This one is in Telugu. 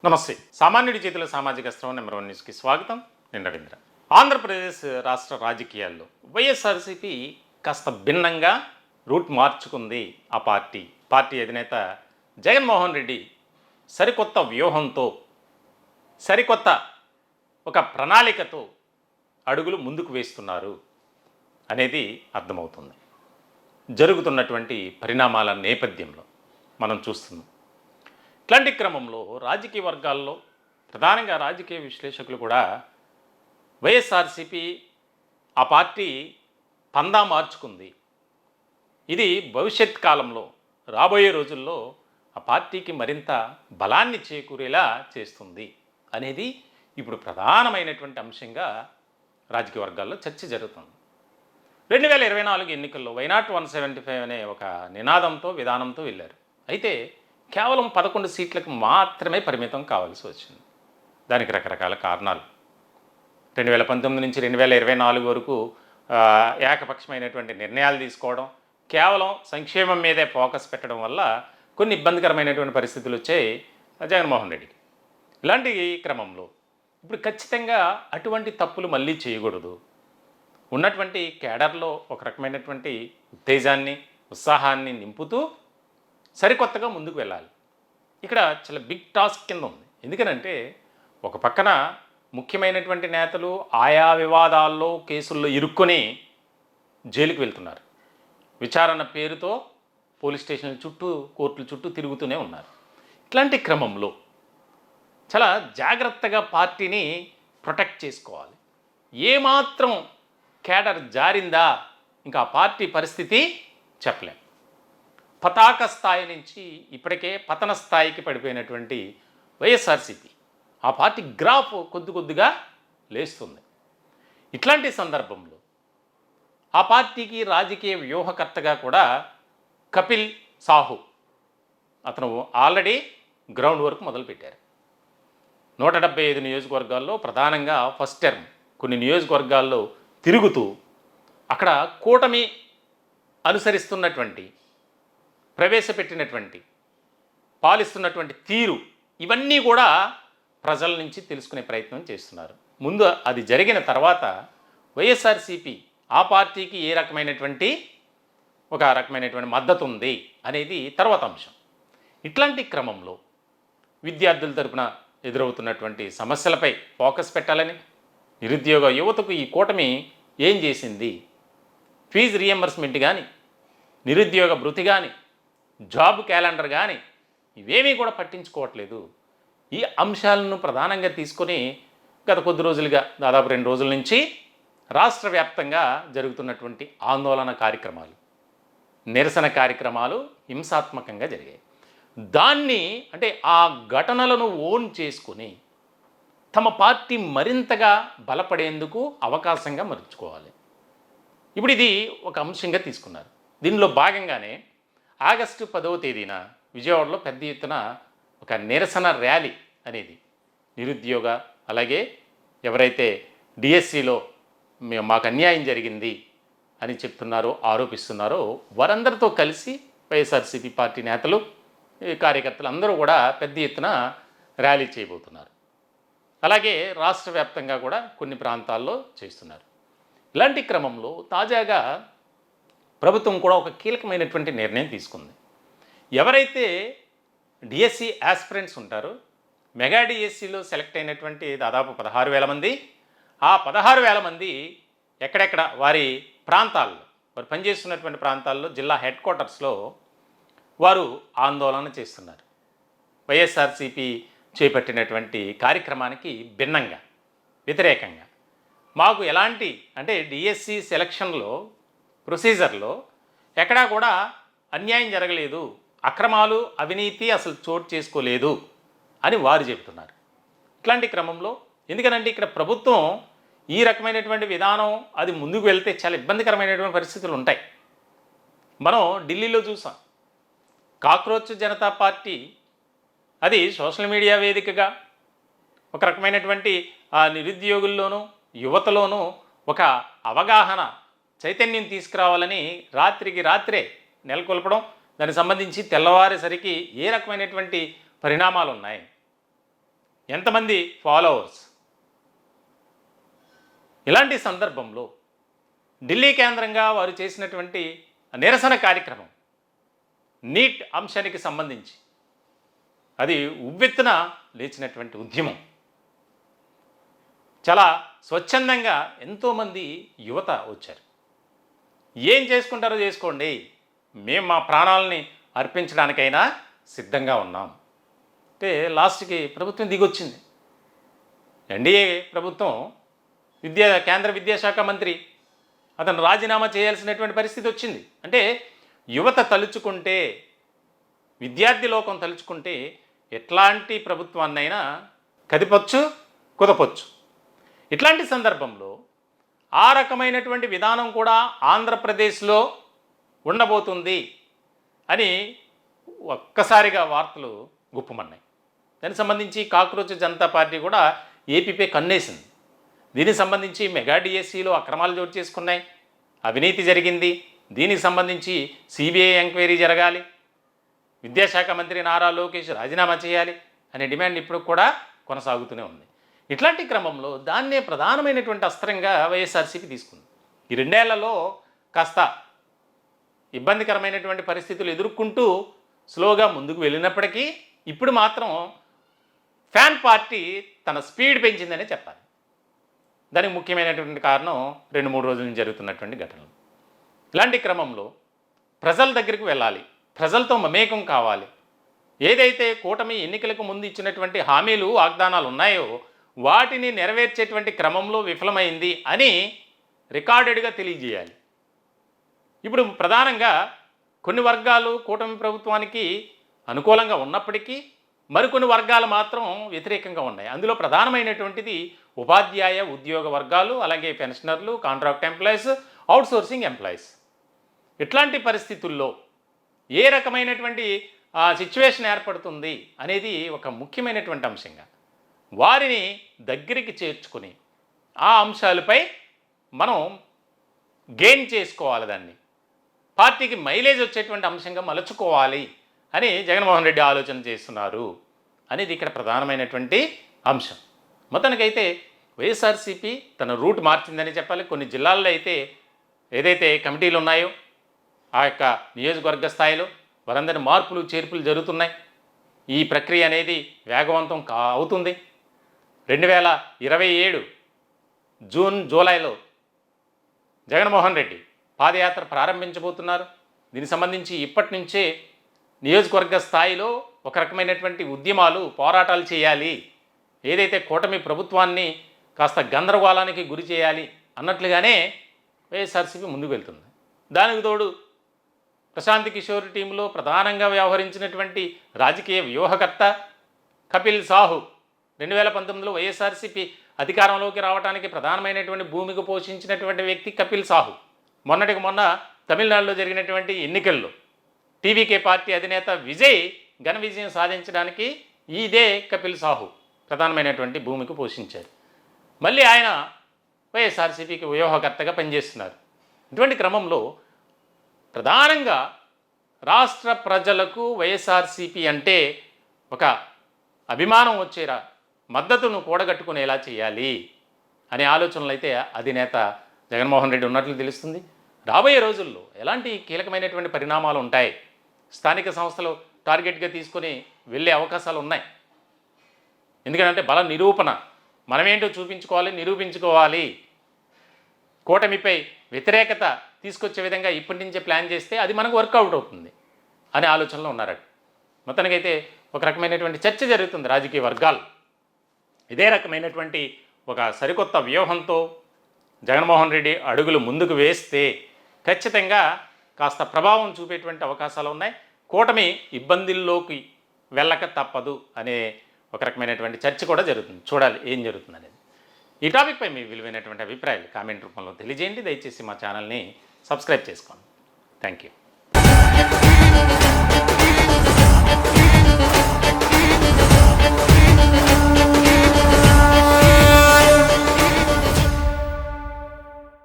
నమస్తే. సామాన్యుడి చేతిలో సామాజిక స్రవం నెంబర్ 1 న్యూస్కి స్వాగతం. నేను రవీంద్ర. ఆంధ్రప్రదేశ్ రాష్ట్ర రాజకీయాల్లో వైఎస్ఆర్సీపీ కాస్త భిన్నంగా రూట్ మార్చుకుంది. ఆ పార్టీ అధినేత జగన్మోహన్ రెడ్డి సరికొత్త వ్యూహంతో, సరికొత్త ఒక ప్రణాళికతో అడుగులు ముందుకు వేస్తున్నారు అనేది అర్థమవుతుంది. జరుగుతున్నటువంటి పరిణామాల నేపథ్యంలో మనం చూస్తున్నాం. ఇట్లాంటి క్రమంలో రాజకీయ వర్గాల్లో ప్రధానంగా రాజకీయ విశ్లేషకులు కూడా వైఎస్ఆర్సీపీ ఆ పార్టీ పందా మార్చుకుంది, ఇది భవిష్యత్ కాలంలో రాబోయే రోజుల్లో ఆ పార్టీకి మరింత బలాన్ని చేకూరేలా చేస్తుంది అనేది ఇప్పుడు ప్రధానమైనటువంటి అంశంగా రాజకీయ వర్గాల్లో చర్చ జరుగుతుంది. 2024 ఎన్నికల్లో వైనాట్ 175 అనే ఒక నినాదంతో విధానంతో వెళ్ళారు. అయితే కేవలం 11 సీట్లకు మాత్రమే పరిమితం కావాల్సి వచ్చింది. దానికి రకరకాల కారణాలు. 2019 నుంచి 2024 వరకు ఏకపక్షమైనటువంటి నిర్ణయాలు తీసుకోవడం, కేవలం సంక్షేమం మీదే ఫోకస్ పెట్టడం వల్ల కొన్ని ఇబ్బందికరమైనటువంటి పరిస్థితులు వచ్చాయి జగన్మోహన్ రెడ్డికి. ఇలాంటి క్రమంలో ఇప్పుడు ఖచ్చితంగా అటువంటి తప్పులు మళ్ళీ చేయకూడదు. ఉన్నటువంటి కేడర్లో ఒక రకమైనటువంటి ఉత్తేజాన్ని, ఉత్సాహాన్ని నింపుతూ సరికొత్తగా ముందుకు వెళ్ళాలి. ఇక్కడ చాలా బిగ్ టాస్క్ కింద ఉంది. ఎందుకనంటే ఒక పక్కన ముఖ్యమైనటువంటి నేతలు ఆయా వివాదాల్లో, కేసుల్లో ఇరుక్కొని జైలుకి వెళ్తున్నారు. విచారణ పేరుతో పోలీస్ స్టేషన్ల చుట్టూ, కోర్టుల చుట్టూ తిరుగుతూనే ఉన్నారు. ఇట్లాంటి క్రమంలో చాలా జాగ్రత్తగా పార్టీని ప్రొటెక్ట్ చేసుకోవాలి. ఏమాత్రం కేడర్ జారిందా ఇంకా పార్టీ పరిస్థితి చెప్పలేం. పతాక స్థాయి నుంచి ఇప్పటికే పతన స్థాయికి పడిపోయినటువంటి వైఎస్ఆర్సీపీ ఆ పార్టీ గ్రాఫ్ కొద్దిగా లేస్తుంది. ఇట్లాంటి సందర్భంలో ఆ పార్టీకి రాజకీయ వ్యూహకర్తగా కూడా కపిల్ సాహు అతను ఆల్రెడీ గ్రౌండ్ వర్క్ మొదలుపెట్టారు. 175 నియోజకవర్గాల్లో ప్రధానంగా ఫస్ట్ టర్మ్ కొన్ని నియోజకవర్గాల్లో తిరుగుతూ అక్కడ కూటమి అనుసరిస్తున్నటువంటి, ప్రవేశపెట్టినటువంటి, పాలిస్తున్నటువంటి తీరు ఇవన్నీ కూడా ప్రజల నుంచి తెలుసుకునే ప్రయత్నం చేస్తున్నారు. ముందు అది జరిగిన తర్వాత వైఎస్ఆర్సీపీ ఆ పార్టీకి ఏ రకమైనటువంటి మద్దతు ఉంది అనేది తర్వాత అంశం. ఇట్లాంటి క్రమంలో విద్యార్థుల తరపున ఎదురవుతున్నటువంటి సమస్యలపై ఫోకస్ పెట్టాలని, నిరుద్యోగ యువతకు ఈ కూటమి ఏం చేసింది, ఫీజు రియంబర్స్మెంట్ కానీ, నిరుద్యోగ భృతి కానీ, జాబ్ క్యాలెండర్ కానీ ఇవేమీ కూడా పట్టించుకోవట్లేదు. ఈ అంశాలను ప్రధానంగా తీసుకొని గత కొద్ది రోజులుగా, దాదాపు 2 రోజుల నుంచి రాష్ట్ర వ్యాప్తంగా జరుగుతున్నటువంటి ఆందోళన కార్యక్రమాలు, నిరసన కార్యక్రమాలు హింసాత్మకంగా జరిగాయి. దాన్ని అంటే ఆ ఘటనలను ఓన్ చేసుకుని తమ పార్టీ మరింతగా బలపడేందుకు అవకాశంగా మలుచుకోవాలి. ఇప్పుడు ఇది ఒక అంశంగా తీసుకున్నారు. దీనిలో భాగంగానే ఆగస్టు 10వ తేదీన విజయవాడలో పెద్ద ఎత్తున ఒక నిరసన ర్యాలీ అనేది నిరుద్యోగ, అలాగే ఎవరైతే డిఎస్సిలో మాకు అన్యాయం జరిగింది అని చెప్తున్నారో, ఆరోపిస్తున్నారో వారందరితో కలిసి వైఎస్ఆర్సీపీ పార్టీ నేతలు, కార్యకర్తలు అందరూ కూడా పెద్ద ఎత్తున ర్యాలీ చేయబోతున్నారు. అలాగే రాష్ట్ర వ్యాప్తంగా కూడా కొన్ని ప్రాంతాల్లో చేస్తున్నారు. ఇలాంటి క్రమంలో తాజాగా ప్రభుత్వం కూడా ఒక కీలకమైనటువంటి నిర్ణయం తీసుకుంది. ఎవరైతే డిఎస్సి యాస్పిరెంట్స్ ఉంటారో, మెగా డిఎస్సిలో సెలెక్ట్ అయినటువంటి దాదాపు 16,000 మంది, ఆ 16,000 మంది ఎక్కడెక్కడ వారి ప్రాంతాల్లో, వారు పనిచేస్తున్నటువంటి ప్రాంతాల్లో, జిల్లా హెడ్ క్వార్టర్స్లో వారు ఆందోళన చేస్తున్నారు. వైఎస్ఆర్సీపీ చేపట్టినటువంటి కార్యక్రమానికి భిన్నంగా, వ్యతిరేకంగా, మాకు ఎలాంటి అంటే డిఎస్సి సెలక్షన్లో ప్రొసీజర్లో ఎక్కడా కూడా అన్యాయం జరగలేదు, అక్రమాలు, అవినీతి అసలు చోటు చేసుకోలేదు అని వారు చెబుతున్నారు. ఇట్లాంటి క్రమంలో ఎందుకనంటే ఇక్కడ ప్రభుత్వం ఈ రకమైనటువంటి విధానం అది ముందుకు వెళ్తే చాలా ఇబ్బందికరమైనటువంటి పరిస్థితులు ఉంటాయి. మనం ఢిల్లీలో చూసాం, కాక్రోచ్ జనతా పార్టీ అది సోషల్ మీడియా వేదికగా ఒక రకమైనటువంటి ఆ నిరుద్యోగుల్లోనూ, యువతలోనూ ఒక అవగాహన, చైతన్యం తీసుకురావాలని రాత్రికి రాత్రే నెలకొల్పడం, దానికి సంబంధించి తెల్లవారేసరికి ఏ రకమైనటువంటి పరిణామాలు ఉన్నాయి. ఎంతమంది ఫాలోవర్స్. ఇలాంటి సందర్భంలో ఢిల్లీ కేంద్రంగా వారు చేసినటువంటి నిరసన కార్యక్రమం నీట్ అంశానికి సంబంధించి అది ఉవ్వెత్తున లేచినటువంటి ఉద్యమం. చాలా స్వచ్ఛందంగా ఎంతోమంది యువత వచ్చారు. ఏం చేసుకుంటారో చేసుకోండి, మేము మా ప్రాణాలని అర్పించడానికైనా సిద్ధంగా ఉన్నాం అంటే లాస్ట్కి ప్రభుత్వం దిగొచ్చింది. ఎన్డీఏ ప్రభుత్వం కేంద్ర విద్యాశాఖ మంత్రి అతను రాజీనామా చేయాల్సినటువంటి పరిస్థితి వచ్చింది. అంటే యువత తలుచుకుంటే, విద్యార్థి లోకం తలుచుకుంటే ఎట్లాంటి ప్రభుత్వాన్నైనా కదిపొచ్చు, కుదపొచ్చు. ఇట్లాంటి సందర్భంలో ఆ రకమైనటువంటి విధానం కూడా ఆంధ్రప్రదేశ్లో ఉండబోతుంది అని ఒక్కసారిగా వార్తలు గుప్పమన్నాయి. దానికి సంబంధించి కాక్రోచ్ జనతా పార్టీ కూడా ఏపీపై కన్నేసింది. దీనికి సంబంధించి మెగా డిఎస్సిలో అక్రమాలు చోటు చేసుకున్నాయి, అవినీతి జరిగింది, దీనికి సంబంధించి సిబిఐ ఎంక్వైరీ జరగాలి, విద్యాశాఖ మంత్రి నారా లోకేష్ రాజీనామా చేయాలి అనే డిమాండ్ ఇప్పుడు కూడా కొనసాగుతూనే ఉంది. ఇట్లాంటి క్రమంలో దాన్నే ప్రధానమైనటువంటి అస్త్రంగా వైఎస్ఆర్సీపీ తీసుకుంది. ఈ 2 ఏళ్లలో కాస్త ఇబ్బందికరమైనటువంటి పరిస్థితులు ఎదుర్కొంటూ స్లోగా ముందుకు వెళ్ళినప్పటికీ ఇప్పుడు మాత్రం ఫ్యాన్ పార్టీ తన స్పీడ్ పెంచిందనే చెప్పాలి. దానికి ముఖ్యమైనటువంటి కారణం 2-3 రోజుల నుంచి జరుగుతున్నటువంటి ఘటనలు. ఇలాంటి క్రమంలో ప్రజల దగ్గరికి వెళ్ళాలి, ప్రజలతో మమేకం కావాలి. ఏదైతే కూటమి ఎన్నికలకు ముందు ఇచ్చినటువంటి హామీలు, వాగ్దానాలు ఉన్నాయో వాటిని నెరవేర్చేటువంటి క్రమంలో విఫలమైంది అని రికార్డెడ్గా తెలియజేయాలి. ఇప్పుడు ప్రధానంగా కొన్ని వర్గాలు కూటమి ప్రభుత్వానికి అనుకూలంగా ఉన్నప్పటికీ మరికొన్ని వర్గాలు మాత్రం వ్యతిరేకంగా ఉన్నాయి. అందులో ప్రధానమైనటువంటిది ఉపాధ్యాయ ఉద్యోగ వర్గాలు, అలాగే పెన్షనర్లు, కాంట్రాక్ట్ ఎంప్లాయీస్, అవుట్సోర్సింగ్ ఎంప్లాయీస్. ఇట్లాంటి పరిస్థితుల్లో ఏ రకమైనటువంటి సిచ్యువేషన్ ఏర్పడుతుంది అనేది ఒక ముఖ్యమైనటువంటి అంశంగా వారిని దగ్గరికి చేర్చుకొని ఆ అంశాలపై మనం గెయిన్ చేసుకోవాలి, దాన్ని పార్టీకి మైలేజ్ వచ్చేటువంటి అంశంగా మలుచుకోవాలి అని జగన్మోహన్ రెడ్డి ఆలోచన చేస్తున్నారు అనేది ఇక్కడ ప్రధానమైనటువంటి అంశం. మొత్తానికైతే వైఎస్ఆర్సీపీ తన రూట్ మార్చిందని చెప్పాలి. కొన్ని జిల్లాల్లో అయితే ఏదైతే కమిటీలు ఉన్నాయో ఆ యొక్క నియోజకవర్గ స్థాయిలో వారందరి మార్పులు చేర్పులు జరుగుతున్నాయి. ఈ ప్రక్రియ అనేది వేగవంతం అవుతుంది. 2027 జూన్ జూలైలో జగన్మోహన్ రెడ్డి పాదయాత్ర ప్రారంభించబోతున్నారు. దీనికి సంబంధించి ఇప్పటి నుంచే నియోజకవర్గ స్థాయిలో ఒక రకమైనటువంటి ఉద్యమాలు, పోరాటాలు చేయాలి, ఏదైతే కూటమి ప్రభుత్వాన్ని కాస్త గందరగోళానికి గురి చేయాలి అన్నట్లుగానే వైఎస్ఆర్సీపీ ముందుకు వెళ్తుంది. దానికి తోడు ప్రశాంత్ కిషోర్ టీంలో ప్రధానంగా వ్యవహరించినటువంటి రాజకీయ వ్యూహకర్త కపిల్ సాహు 2019లో వైఎస్ఆర్సీపీ అధికారంలోకి రావడానికి ప్రధానమైనటువంటి భూమిక పోషించినటువంటి వ్యక్తి కపిల్ సాహు. మొన్నటికి మొన్న తమిళనాడులో జరిగినటువంటి ఎన్నికల్లో టీవీకే పార్టీ అధినేత విజయ్ ఘన విజయం సాధించడానికి ఇదే కపిల్ సాహు ప్రధానమైనటువంటి భూమిక పోషించారు. మళ్ళీ ఆయన వైఎస్ఆర్సీపీకి వ్యూహకర్తగా పనిచేస్తున్నారు. ఇటువంటి క్రమంలో ప్రధానంగా రాష్ట్ర ప్రజలకు వైఎస్ఆర్సీపీ అంటే ఒక అభిమానం వచ్చేలా, మద్దతును కూడగట్టుకునేలా చేయాలి అనే ఆలోచనలు అయితే అధినేత జగన్మోహన్ రెడ్డి ఉన్నట్లు తెలుస్తుంది. రాబోయే రోజుల్లో ఎలాంటి కీలకమైనటువంటి పరిణామాలు ఉంటాయి, స్థానిక సంస్థలు టార్గెట్గా తీసుకొని వెళ్ళే అవకాశాలు ఉన్నాయి. ఎందుకంటే బల నిరూపణ, మనమేంటో చూపించుకోవాలి, నిరూపించుకోవాలి. కూటమిపై వ్యతిరేకత తీసుకొచ్చే విధంగా ఇప్పటి నుంచే ప్లాన్ చేస్తే అది మనకు వర్కౌట్ అవుతుంది అనే ఆలోచనలో ఉన్నారు. మొత్తానికైతే ఒక రకమైనటువంటి చర్చ జరుగుతుంది రాజకీయ వర్గాలు. ఇదే రకమైనటువంటి ఒక సరికొత్త వ్యూహంతో జగన్మోహన్ రెడ్డి అడుగులు ముందుకు వేస్తే ఖచ్చితంగా కాస్త ప్రభావం చూపేటువంటి అవకాశాలు ఉన్నాయి. కూటమి ఇబ్బందుల్లోకి వెళ్ళక తప్పదు అనే ఒక రకమైనటువంటి చర్చ కూడా జరుగుతుంది. చూడాలి ఏం జరుగుతుంది అనేది. ఈ టాపిక్పై మీ విలువైనటువంటి అభిప్రాయాలు కామెంట్ రూపంలో తెలియజేయండి. దయచేసి మా ఛానల్ని సబ్స్క్రైబ్ చేసుకోండి. Thank you.